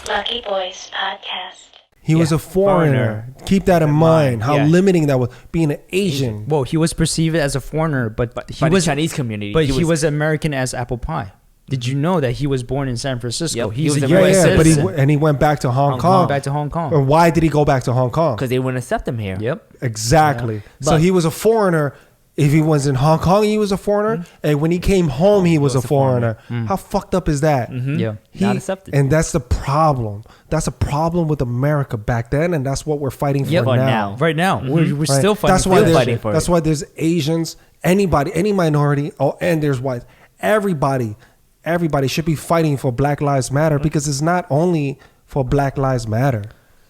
Lucky Boys Podcast. He was a foreigner. Keep that in mind. How limiting that was. Being an Asian. Well, he was perceived as a foreigner, but he by was the Chinese community. But he was American as apple pie. Did you know that he was born in San Francisco? Yep. He's He a was U.S. American. citizen. But he went back to Hong Kong. Back to Hong Kong. And why did he go back to Hong Kong? Because they wouldn't accept him here. Yep. Exactly. Yeah. So But- he was a foreigner. If he was in Hong Kong, he was a foreigner. And when he came home, he was a foreigner. How fucked up is that? Yeah. Not accepted. And that's the problem. That's a problem with America back then, and that's what we're fighting for For now. now. Right now, we're Right? still fighting. That's why Still there's, fighting for that's it. why there's Asians, anybody, any minority, and there's whites. Everybody should be fighting for Black Lives Matter because it's not only for Black Lives Matter.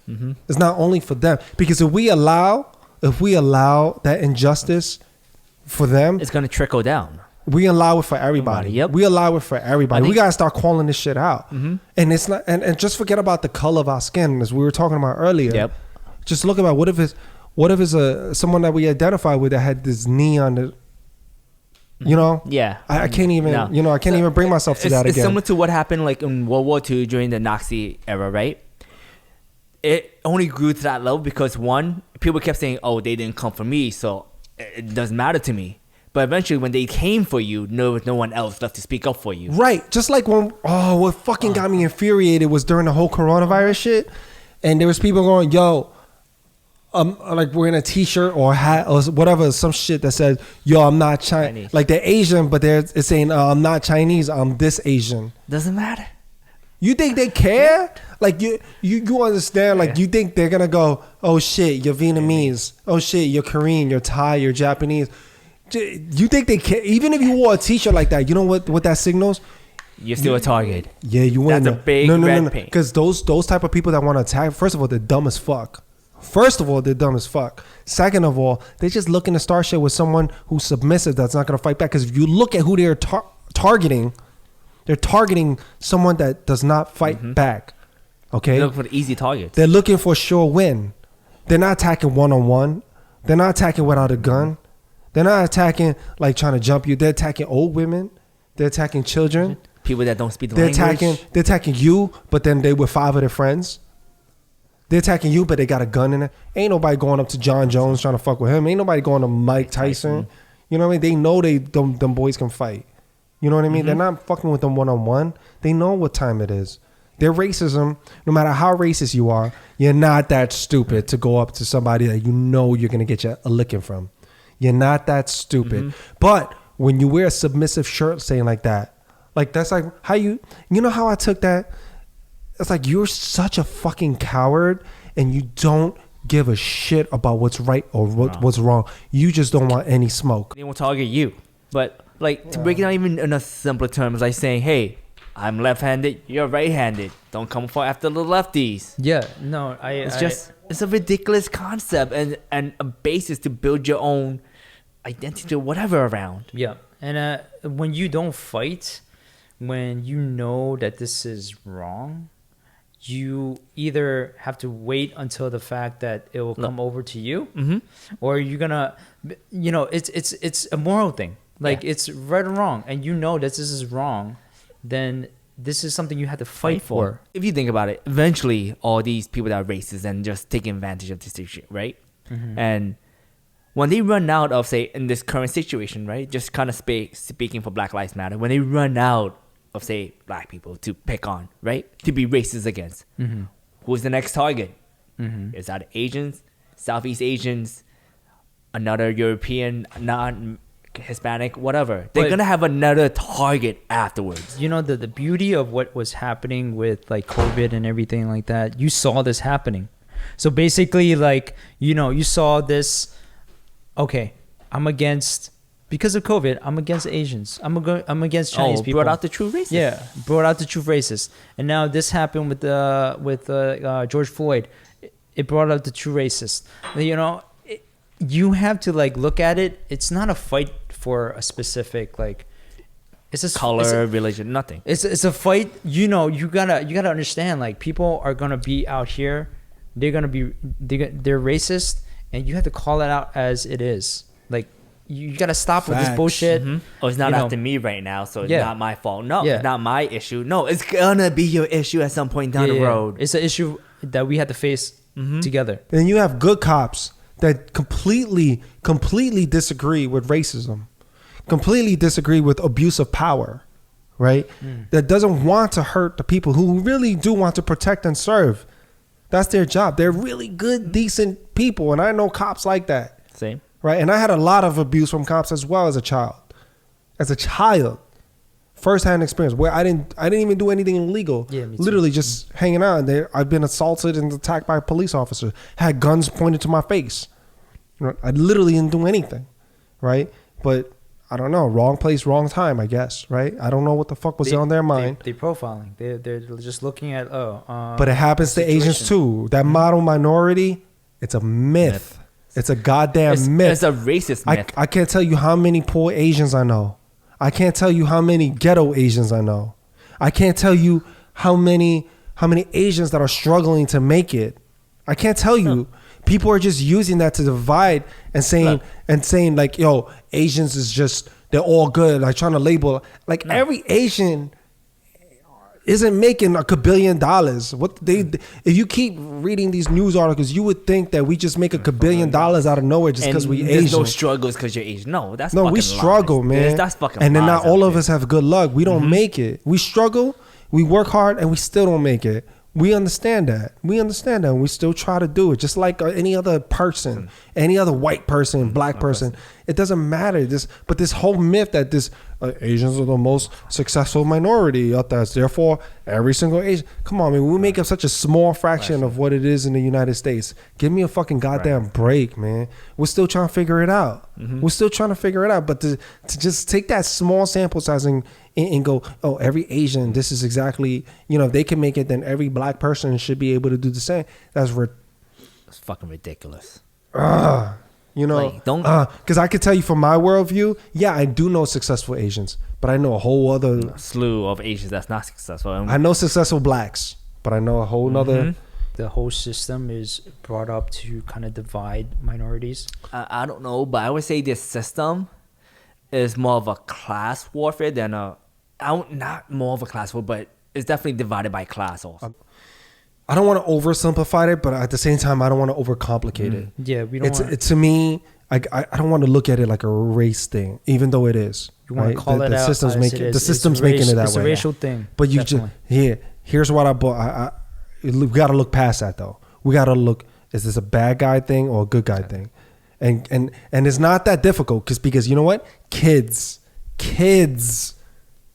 It's not only for them, because if we allow that injustice for them, It's going to trickle down. we allow it for everybody. Yep. We allow it for everybody. We gotta start calling this shit out. And it's not. And just forget about the color of our skin, as we were talking about earlier. Yep. Just look about what if it's someone that we identify with that had this knee on the. You know. Yeah. I can't even. No. You know. I can't even bring myself to that It's again. similar to what happened like in World War II during the Nazi era, right? It only grew to that level because one, people kept saying, "Oh, they didn't come for me, so it doesn't matter to me." But eventually, when they came for you, there was no one else left to speak up for you. Right. Just like what fucking got me infuriated was during the whole coronavirus shit, and there was people going, "Yo." Like wearing a T-shirt or a hat or whatever, some shit that says, "Yo, I'm not Chinese." Like they're Asian, but it's saying, "I'm not Chinese. I'm this Asian." Doesn't matter. You think they care? Like you understand? Like you think they're gonna go, "Oh shit, you're Vietnamese. Oh shit, you're Korean. You're Thai. You're Japanese." You think they care? Even if you wore a T-shirt like that, you know what that signals? You're still a target. Yeah, you win. That's a big red paint. Because those type of people that want to attack, first of all, they're dumb as fuck. First of all, they're dumb as fuck. Second of all, they're just looking to start shit with someone who's submissive that's not going to fight back. Because if you look at who they're targeting, they're targeting someone that does not fight back. Okay? They look for the easy targets. They're looking for a sure win. They're not attacking one-on-one. They're not attacking without a gun. They're not attacking like trying to jump you. They're attacking old women. They're attacking children. People that don't speak the They're language. attacking you, but then they with 5 of their friends. They're attacking you, but they got a gun in it. Ain't nobody going up to John Jones trying to fuck with him. Ain't nobody going to Mike Tyson. You know what I mean? They know them boys can fight. You know what I mean? They're not fucking with them one-on-one. They know what time it is. Their racism, no matter how racist you are, you're not that stupid to go up to somebody that you know you're going to get a licking from. You're not that stupid. But when you wear a submissive shirt saying like that, like that's like how you know how I took that? It's like you're such a fucking coward and you don't give a shit about what's right or what's wrong. You just don't want any smoke. They won't target you. But like to break it down even in a simpler terms, like saying, "Hey, I'm left-handed, you're right-handed. Don't come for after the lefties." Yeah. No. It's a ridiculous concept and a basis to build your own identity or whatever around. Yeah. And when you don't fight, when you know that this is wrong, you either have to wait until the fact that it will come over to you, or you're gonna, it's a moral thing. Like it's right or wrong, and you know that this is wrong, then this is something you have to fight for. If you think about it, eventually all these people that are racist and just taking advantage of this situation, right? And when they run out of, say, in this current situation, right, just kind of speaking for Black Lives Matter, when they run out of, say, black people to pick on, right, to be racist against, who's the next target? Is that Asians, Southeast Asians, another European, non-Hispanic, whatever? They're going to have another target afterwards. You know, the beauty of what was happening with like COVID and everything like that, you saw this happening. So basically, like, you saw this, okay, because of COVID, I'm against Asians. I'm against Chinese people. Brought out the true racists. Yeah, brought out the true racists. And now this happened with George Floyd. It brought out the true racists. You have to like look at it. It's not a fight for a specific like. It's a color, religion, nothing. It's a fight. You gotta understand. Like people are gonna be out here. They're racist, and you have to call it out as it is. Like you got to stop with this Facts. bullshit. Oh, it's not You know. after me right now, so it's Yeah. not my fault. No, Yeah. it's not my issue. No, it's gonna be your issue at some point down the road. It's an issue that we had to face together. And you have good cops that completely disagree with racism, completely disagree with abuse of power, right? That doesn't want to hurt the people who really do want to protect and serve. That's their job. They're really good, decent people, and I know cops like that, Same. right? And I had a lot of abuse from cops as well as a child. As a child, first-hand experience where I didn't even do anything illegal. Yeah, me too. Literally just hanging out. And there, I've been assaulted and attacked by a police officer. Had guns pointed to my face. You know, I literally didn't do anything, right? But I don't know, wrong place, wrong time, I guess, right? I don't know what the fuck was on their mind. They profiling. They're just looking at But it happens to Asians situation. too. That model minority, it's a myth. It's a goddamn myth. It's a racist myth. I can't tell you how many poor Asians I know. I can't tell you how many ghetto Asians I know. I can't tell you how many Asians that are struggling to make it. I can't tell you. People are just using that to divide and saying like, yo, Asians is just, they're all good. Like trying to label like every Asian isn't making $1 billion. If you keep reading these news articles, you would think that we just make $1 billion out of nowhere just because we there's Asian. no struggles because you're Asian. No, that's No, fucking we struggle, lies. man. That's fucking and then lies not all out of there. us have good luck. We don't make it. We struggle, we work hard, and we still don't make it. We understand that. And we still try to do it. Just like any other person, any other white person, black person. It doesn't matter. But this whole myth that Asians are the most successful minority out there. Therefore, every single Asian. Come on, man. We make up such a small fraction of what it is in the United States. Give me a fucking goddamn break, man. We're still trying to figure it out. We're still trying to figure it out. But to just take that small sample size and go, oh, every Asian, this is exactly, if they can make it, then every black person should be able to do the same. It's fucking ridiculous. Like, don't. Because I could tell you from my worldview, yeah, I do know successful Asians, but I know a whole other slew of Asians that's not successful. I know successful blacks, but I know a whole nother. The whole system is brought up to kind of divide minorities. I don't know, but I would say this system is more of a class warfare than not more of a class war, but it's definitely divided by class also. I don't want to oversimplify it, but at the same time, I don't want to overcomplicate it. Yeah, we don't. To me, I don't want to look at it like a race thing, even though it is. You want right? to call it out systems as making it is. the system's making it that It's way. a racial thing. But you definitely. just here's what I bought. We got to look past that though. We got to look. Is this a bad guy thing or a good guy thing? And it's not that difficult because you know what? Kids,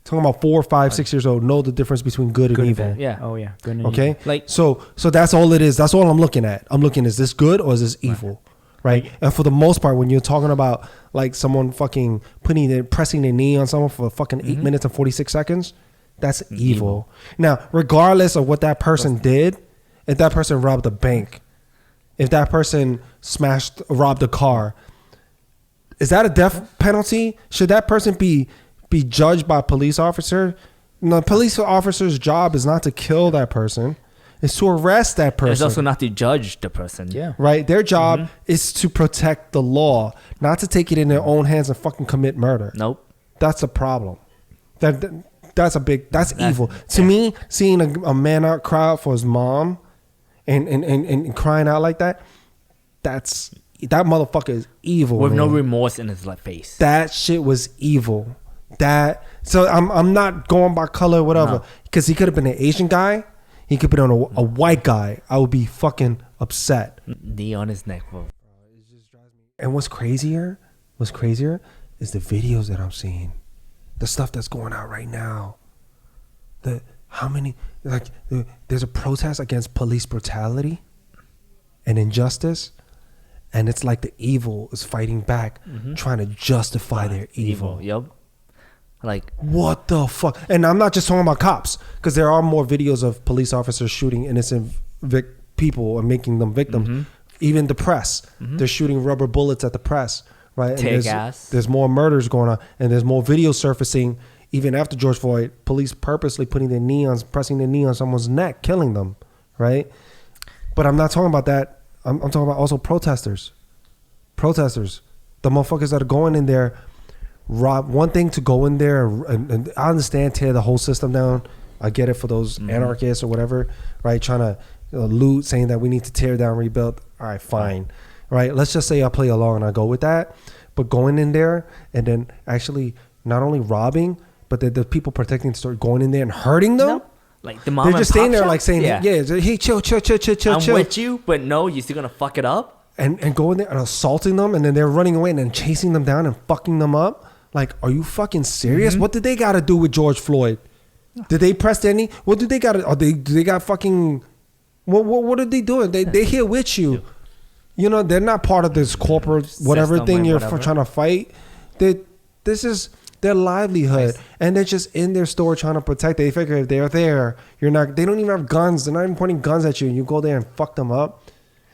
talking about 4, 5, 6 years old, know the difference between good and evil. bad. Yeah. Oh yeah. Good and Okay. evil. Like- so that's all it is. That's all I'm looking at. I'm looking, is this good or is this evil? Right. And for the most part, when you're talking about like someone fucking pressing their knee on someone for fucking 8 minutes and 46 seconds, that's evil. Now, regardless of what that person did, if that person robbed a bank, if that person robbed a car, is that a death penalty? Should that person be judged by a police officer? No, the police officer's job is not to kill that person. It's to arrest that person. It's also not to judge the person. Yeah. Right? Their job is to protect the law, not to take it in their own hands and fucking commit murder. Nope. That's the problem. That's evil. To me, seeing a man out cry out for his mom and crying out like that, that motherfucker is evil. With no man. remorse in his face. That shit was evil. So I'm not going by color or whatever, because he could have been an Asian guy. He could have been a white guy. I would be fucking upset. Knee on his neck, bro. And what's crazier is the videos that I'm seeing, the stuff that's going out right now. There's a protest against police brutality and injustice, and it's like the evil is fighting back, trying to justify their evil. Yep. Like, What the fuck? And I'm not just talking about cops, because there are more videos of police officers shooting innocent people and making them victims. Even the press, they're shooting rubber bullets at the press, right? Tear gas. There's more murders going on, and there's more video surfacing even after George Floyd. Police purposely pressing their knee on someone's neck, killing them, right? But I'm not talking about that. I'm talking about also protesters. the motherfuckers that are going in there rob. One thing to go in there and I understand tear the whole system down. I get it for those anarchists or whatever, right? Trying to loot, saying that we need to tear down, rebuild. All right, fine, right? Let's just say I play along and I go with that. But going in there and then actually not only robbing, but the people protecting the store going in there and hurting them. No. Like the mom They're just and pop staying there shop? like saying, yeah, hey, chill. I'm with you, but no, you're still gonna fuck it up. And going there and assaulting them, and then they're running away and then chasing them down and fucking them up. Like, are you fucking serious? What did they got to do with George Floyd? Did they press any? What did they got? Do they got fucking? What are they doing? They here with you. You know, they're not part of this corporate whatever System thing or you're whatever. trying to fight. This is their livelihood, and they're just in their store trying to protect. They figure if they're there, you're not. They don't even have guns. They're not even pointing guns at you, and you go there and fuck them up.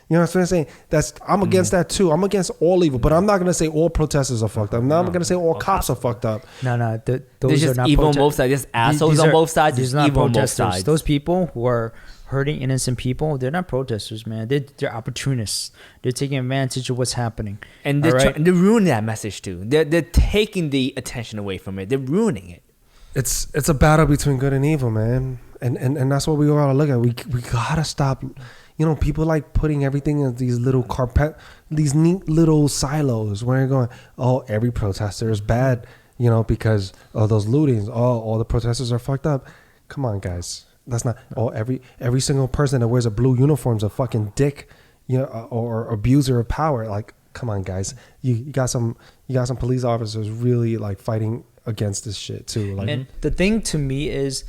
You know what I'm saying? I'm against that too. I'm against all evil, but I'm not gonna say all protesters are fucked up. I'm not gonna say all cops are fucked up. No. There's Those are just not evil on both sides. There's assholes on both sides. These There's are not evil on both protesters. sides. Those people who are hurting innocent people, they're not protesters, man. They're opportunists. They're taking advantage of what's happening. And they're ruining that message too. They're taking the attention away from it. They're ruining it. It's a battle between good and evil, man. And that's what we gotta look at. We gotta stop. You know, people like putting everything in these little these neat little silos where you're going, oh, every protester is bad, you know, because of those lootings. Oh, all the protesters are fucked up. Come on, guys. That's not. Oh, every single person that wears a blue uniform is a fucking dick, you know, or abuser of power. Like, come on, guys. You got some police officers really like fighting against this shit too. Like, And the thing to me is,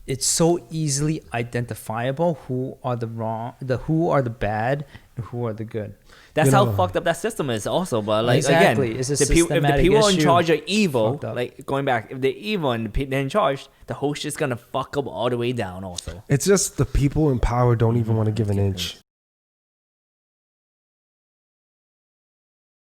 it's so easily identifiable who are the bad and who are the good. That's You how know. fucked up that system is also. But like Exactly. again, It's a if the systematic people in issue. charge are evil, Fucked up. like going back, if they're evil and the people they're in charge, the whole shit's gonna fuck up all the way down also. it's just the people in power don't even want to give an inch.